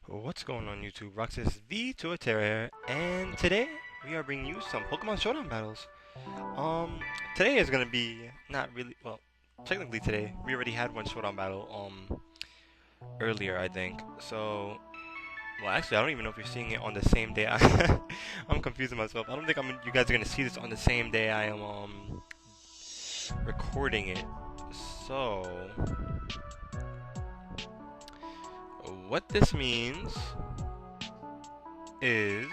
What's going on YouTube? Roxas the Torterra, and today we are bringing you some Pokemon Showdown battles. Um, Today is gonna be not really well. Technically today we already had one Showdown battle earlier I think. So well actually I don't even know if you're seeing it on the same day. I'm confusing myself. I don't think you guys are gonna see this on the same day I am recording it. So what this means is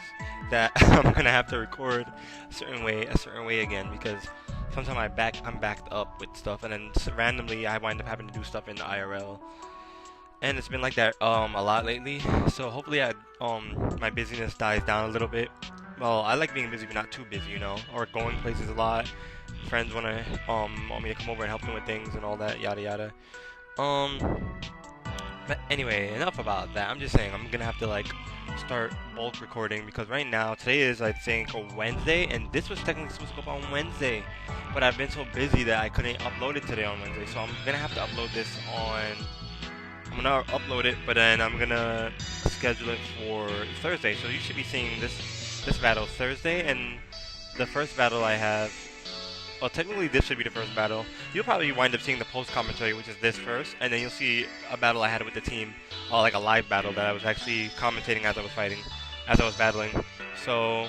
that I'm gonna have to record a certain way again because sometimes I'm backed up with stuff, and then randomly I wind up having to do stuff in the IRL, and it's been like that a lot lately. So hopefully my busyness dies down a little bit. Well, I like being busy, but not too busy, you know, or going places a lot. Friends want me to come over and help them with things and all that, yada yada. But anyway, enough about that. I'm just saying I'm gonna have to like start bulk recording because right now today is I think a Wednesday, and this was technically supposed to go up on Wednesday, but I've been so busy that I couldn't upload it today on Wednesday. So I'm gonna have to upload this on. I'm gonna upload it, but then I'm gonna schedule it for Thursday. So you should be seeing this battle Thursday, and the first battle I have. Well, technically this should be the first battle. You'll probably wind up seeing the post commentary, which is this first, and then you'll see a battle I had with the team, like a live battle that I was actually commentating as I was battling. So,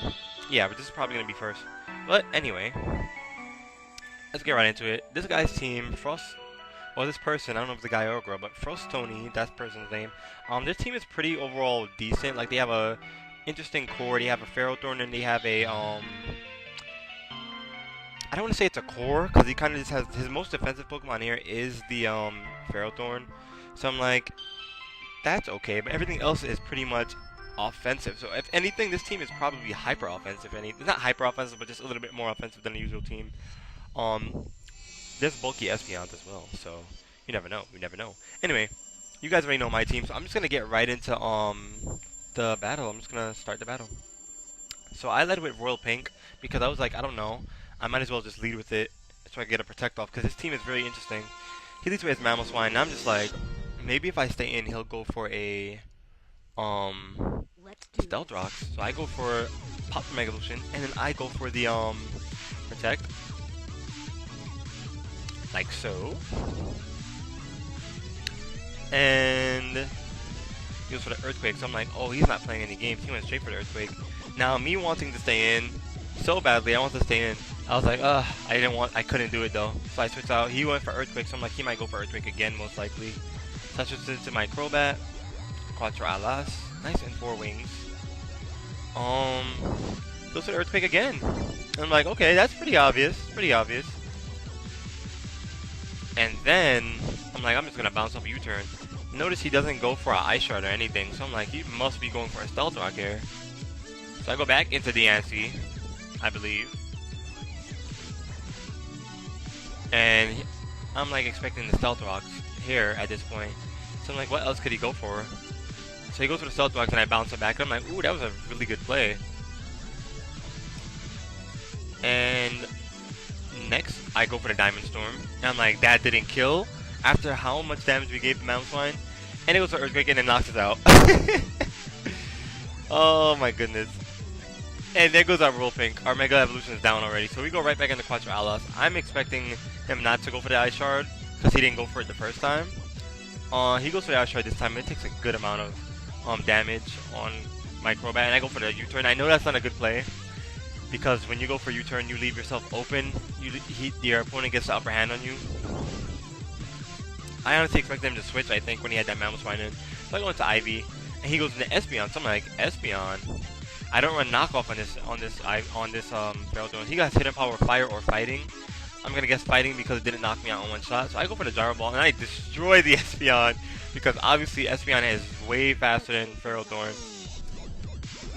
yeah, but this is probably gonna be first. But anyway, let's get right into it. This guy's team, this person, I don't know if it's a guy or a girl, but Frost Tony, that's the person's name. Their team is pretty overall decent. Like they have a interesting core. They have a Ferrothorn, and they have a I don't want to say it's a core, because he kind of just has, his most defensive Pokemon here is the Ferrothorn. So I'm like, that's okay, but everything else is pretty much offensive. So if anything, this team is probably hyper offensive. It's not hyper offensive, but just a little bit more offensive than the usual team. There's bulky Espeons as well, so you never know. You never know. Anyway, you guys already know my team, so I'm just gonna get right into the battle. I'm just gonna start the battle. So I led with Royal Pink because I was like, I don't know. I might as well just lead with it so I can get a protect off because his team is very interesting. He leads with his Mammal Swine, and I'm just like, maybe if I stay in, he'll go for a Stealth Rocks. So I go for Pop Mega Evolution, and then I go for the Protect, like so. And he goes for the Earthquake. So I'm like, oh, he's not playing any games. He went straight for the Earthquake. Now me wanting to stay in so badly, I want to stay in. I was like, I couldn't do it though. So I switched out. He went for Earthquake, so I'm like, he might go for Earthquake again, most likely. So I switched into my Crobat, Quattro Alas, nice and 4 wings. Goes for Earthquake again. And I'm like, okay, that's pretty obvious, And then, I'm like, I'm just gonna bounce off a U-turn. Notice he doesn't go for an Ice Shard or anything, so I'm like, he must be going for a Stealth Rock here. So I go back into the Diancie, I believe. And I'm like expecting the Stealth Rocks here at this point. So I'm like, what else could he go for? So he goes for the Stealth Rocks and I bounce it back. And I'm like, ooh, that was a really good play. And next, I go for the Diamond Storm. And I'm like, that didn't kill after how much damage we gave the Mammal Swine. And it goes for Earthquake and then knocks us out. Oh my goodness. And there goes our Royal Pink. Our Mega Evolution is down already, so we go right back into Quattro Alas. I'm expecting him not to go for the Ice Shard, because he didn't go for it the first time. He goes for the Ice Shard this time, and it takes a good amount of damage on my Crobat, and I go for the U-turn. I know that's not a good play, because when you go for U-turn, you leave yourself open. Your opponent gets the upper hand on you. I honestly expected him to switch, I think, when he had that Mammal Swine in. So I go into Ivy, and he goes into Espeon, so I'm like, Espeon? I don't run knockoff on this Ferrothorn. He got hidden power fire or fighting. I'm gonna guess fighting because it didn't knock me out on one shot. So I go for the Gyro Ball and I destroy the Espeon because obviously Espeon is way faster than Ferrothorn.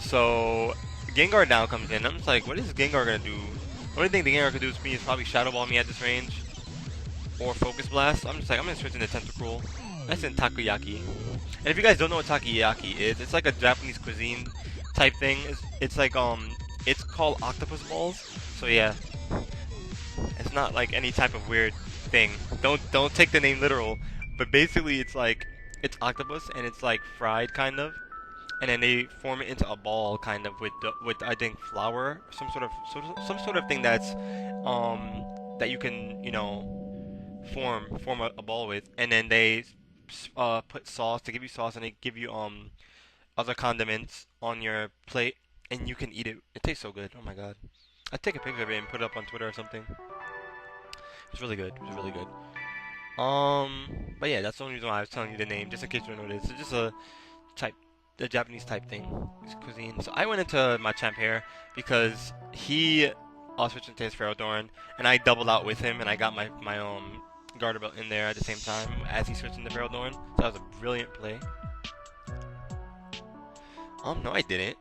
So Gengar now comes in. I'm just like, what is Gengar gonna do? The only thing the Gengar could do to me is probably Shadow Ball me at this range or Focus Blast. I'm just like, I'm gonna switch into Tentacruel. That's in Takoyaki. And if you guys don't know what Takoyaki is, it's like a Japanese cuisine type thing. It's like it's called octopus balls. So yeah, it's not like any type of weird thing. Don't take the name literal, but basically it's like it's octopus and it's like fried kind of. and then they form it into a ball, kind of with I think flour, some sort of thing that's that you can form a ball with, and then they put sauce to give you sauce, and they give you other condiments on your plate, and you can eat it. It tastes so good. Oh my god! I'd take a picture of it and put it up on Twitter or something. It's really good. It was really good. But yeah, that's the only reason why I was telling you the name, just in case you don't know this. It's just type, a Japanese type thing. It's cuisine. So I went into my champ here because he switched into his Ferrodorn, and I doubled out with him, and I got my garter belt in there at the same time as he switched into Ferrodorn. So that was a brilliant play. No, I didn't.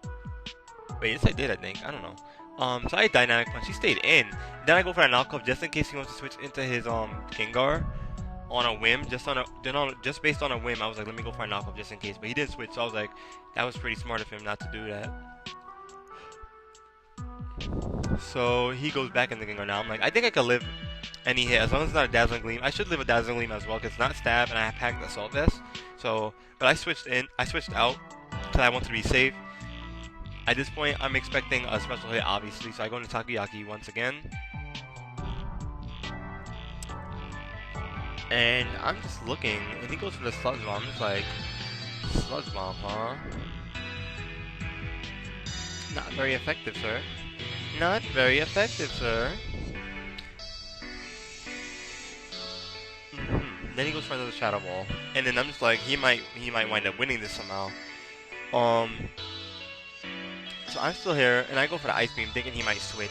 Wait, yes, I did. I think. I don't know. So I dynamic punch. He stayed in. Then I go for a knockoff just in case he wants to switch into his Gengar on a whim. Just based on a whim, I was like, let me go for a knockoff just in case. But he didn't switch, so I was like, that was pretty smart of him not to do that. So he goes back in the Gengar now. I'm like, I think I could live any hit as long as it's not a Dazzling Gleam. I should live a Dazzling Gleam as well because it's not stab and I have packed the Assault Vest. So, but I switched out because I wanted to be safe. At this point, I'm expecting a special hit, obviously, so I go into Takoyaki once again. And I'm just looking, and he goes for the Sludge Bomb. I'm just like, Sludge Bomb, huh? Not very effective, sir. Not very effective, sir. Then he goes for another Shadow Ball. And then I'm just like, he might wind up winning this somehow. So I'm still here, and I go for the Ice Beam, thinking he might switch.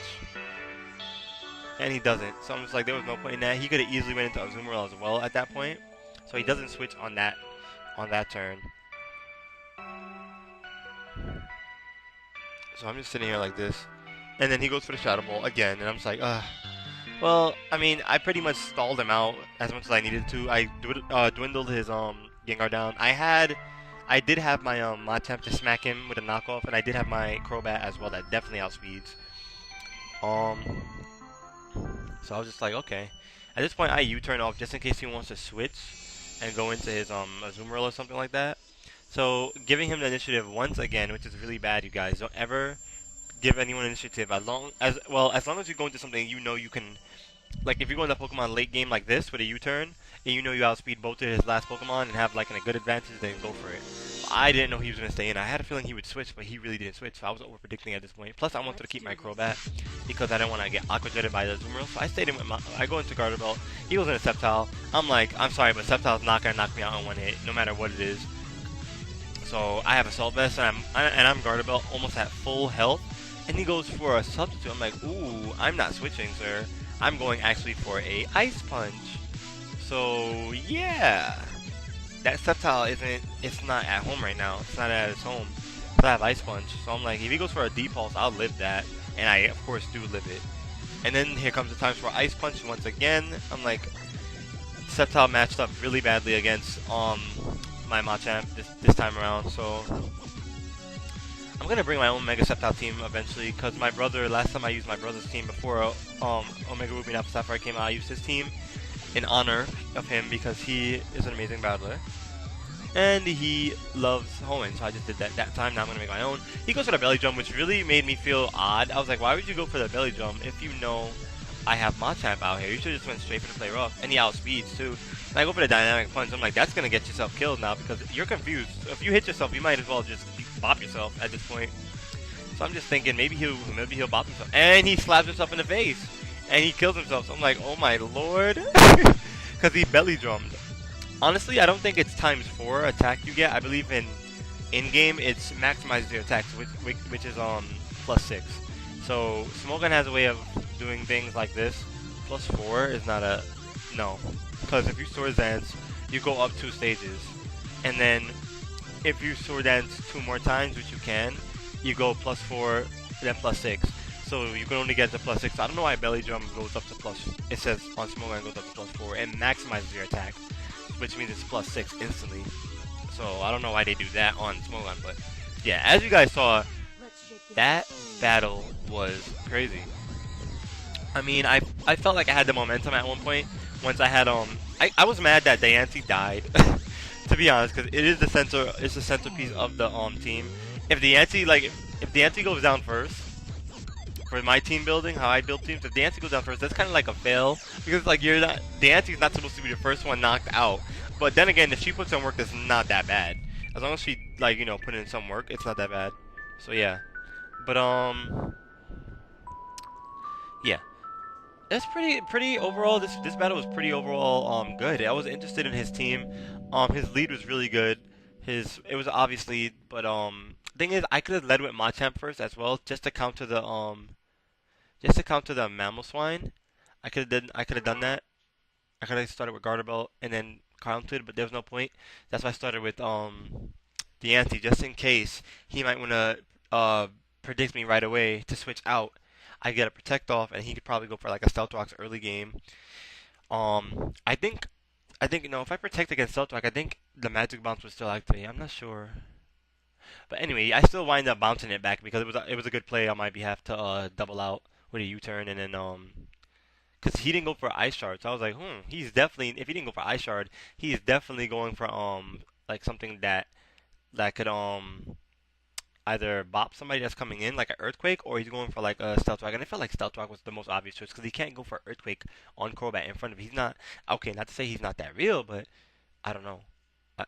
And he doesn't. So I'm just like, there was no point in that. He could have easily went into Azumarill as well at that point. So he doesn't switch on that turn. So I'm just sitting here like this. And then he goes for the Shadow Ball again, and I'm just like, ugh. Well, I mean, I pretty much stalled him out as much as I needed to. I dwindled his Gengar down. I did have my Machamp to smack him with a knockoff, and I did have my Crobat as well that definitely outspeeds. So I was just like, okay. At this point, I U-turn off just in case he wants to switch and go into his Azumarill or something like that. So giving him the initiative once again, which is really bad, you guys. Don't ever give anyone initiative as long as you go into something you know you can. Like if you go into Pokemon late game like this with a U-turn, and you know you outspeed both of his last Pokemon and have like a good advantage, then go for it. I didn't know he was going to stay in. I had a feeling he would switch, but he really didn't switch, so I was over-predicting at this point. Plus, I wanted to keep my Crobat because I didn't want to get Aqua Jetted by the Azumarill, so I stayed in with I go into Garter Belt. He goes into Sceptile. I'm like, I'm sorry, but Sceptile's not going to knock me out in one hit, no matter what it is. So I have Assault Vest, and I'm Garter Belt almost at full health, and he goes for a substitute. I'm like, ooh, I'm not switching, sir. I'm going actually for a Ice Punch. So, yeah. That Sceptile it's not at home right now. It's not at its home. So I have Ice Punch. So I'm like, if he goes for a D-Pulse, I'll live that. And I, of course, do live it. And then here comes the times for Ice Punch once again. I'm like, Sceptile matched up really badly against my Machamp this time around. So I'm going to bring my own Mega Sceptile team eventually. Because my brother, last time I used my brother's team before Omega Ruby and Alpha Sapphire came out, I used his team in honor of him because he is an amazing battler. And he loves Hoenn, so I just did that time. Now I'm going to make my own. He goes for the belly jump, which really made me feel odd. I was like, why would you go for the belly jump if you know I have Machamp out here? You should just went straight for the play rough. And he outspeeds too. And I go for the dynamic punch. I'm like, that's going to get yourself killed now because you're confused. If you hit yourself, you might as well just bop yourself at this point. So I'm just thinking maybe he'll bop himself. And he slaps himself in the face. And he kills himself. So I'm like, oh my lord. Because he belly drummed. Honestly, I don't think it's ×4 attack you get. I believe in-game it's maximizes your attacks, which is +6. So Smogon has a way of doing things like this. +4 is not a no. Because if you Sword Dance, you go up 2 stages. And then if you Sword Dance 2 more times, which you can, you go +4, then +6. So you can only get to +6. I don't know why belly jump goes up to it says on Smogon goes up to +4 and maximizes your attack, which means it's +6 instantly. So I don't know why they do that on Smogon, but yeah, as you guys saw, that battle was crazy. I mean, I felt like I had the momentum at one point. Once I had I was mad that Diancie died To be honest, because it is the center, it's the centerpiece of the team. If the anti if the anti goes down first for my team building, how I build teams, if the anti goes down first, that's kind of like a fail because like you're not the anti is not supposed to be the first one knocked out. But then again, if she puts in work, it's not that bad. As long as she like put in some work, it's not that bad. So yeah, but yeah. That's pretty overall. This battle was pretty overall good. I was interested in his team. His lead was really good. It was obviously, but thing is, I could have led with Machamp first as well, just to counter the Mammal Swine. I could have done that. I could have started with Garderbelt and then countered, but there was no point. That's why I started with the anti, just in case he might want to predict me right away to switch out. I get a protect off, and he could probably go for like a Stealth Rocks early game. I think if I protect against Stealth Rock, I think the Magic Bounce would still activate. I'm not sure, but anyway, I still wind up bouncing it back because it was a good play on my behalf to double out with a U-turn, and then because he didn't go for Ice Shard, so I was like, he's definitely if he didn't go for Ice Shard, he's definitely going for like something that could either bop somebody that's coming in, like an Earthquake, or he's going for like a Stealth Rock. And I felt like Stealth Rock was the most obvious choice because he can't go for Earthquake on Crobat in front of him. He's not, okay, not to say he's not that real, but I don't know.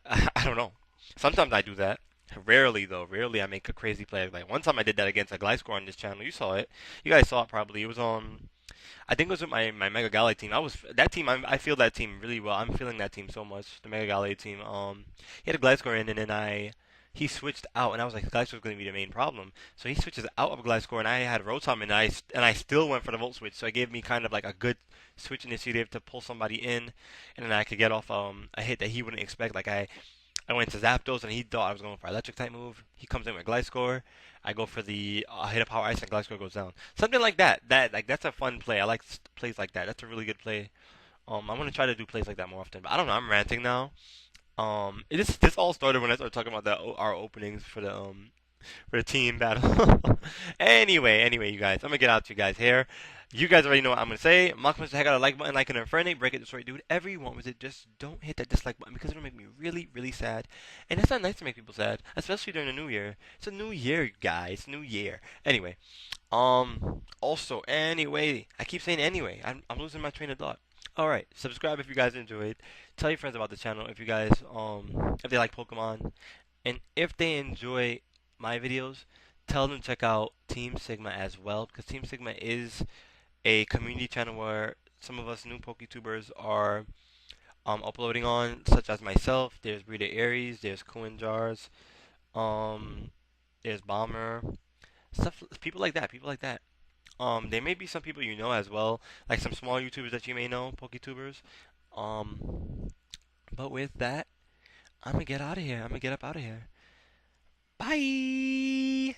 I don't know. Sometimes I do that. Rarely, though. Rarely I make a crazy play. Like one time I did that against a Gliscor on this channel. You saw it. You guys saw it probably. It was on. I think it was with my Mega Galley team. That team. I feel that team really well. I'm feeling that team so much. The Mega Galley team. He had a Gliscor in, and then he switched out, and I was like, Gliscor was going to be the main problem. So he switches out of Gliscor, and I had Rotom, and I still went for the Volt Switch. So it gave me kind of like a good switch initiative to pull somebody in, and then I could get off a hit that he wouldn't expect. Like I went to Zapdos, and he thought I was going for Electric type move. He comes in with Gliscor. I go for the hit of Power Ice, and Gliscor goes down. Something like that. That's a fun play. I like plays like that. That's a really good play. I want to try to do plays like that more often. But I don't know. I'm ranting now. This all started when I started talking about our openings for the team battle. Anyway, you guys, I'm gonna get out to you guys here. You guys already know what I'm gonna say. Mock the heck out of the like button, like an Infernape, break it, destroy it, do whatever you want with it. Just don't hit that dislike button because it'll make me really, really sad. And it's not nice to make people sad, especially during the new year. It's a new year, guys. New year. Anyway, also, anyway, I keep saying anyway. I'm losing my train of thought. All right, subscribe if you guys enjoyed. Tell your friends about the channel if you guys if they like Pokemon, and if they enjoy my videos, tell them to check out Team Sigma as well because Team Sigma is a community channel where some of us new PokeTubers are uploading on, such as myself. There's Breeder Aries, there's Coin Jars, there's Bomber, stuff, people like that, people like that. There may be some people you know as well, like some small YouTubers that you may know, PokeTubers. Um, but with that, I'm gonna get out of here. I'm gonna get up out of here. Bye.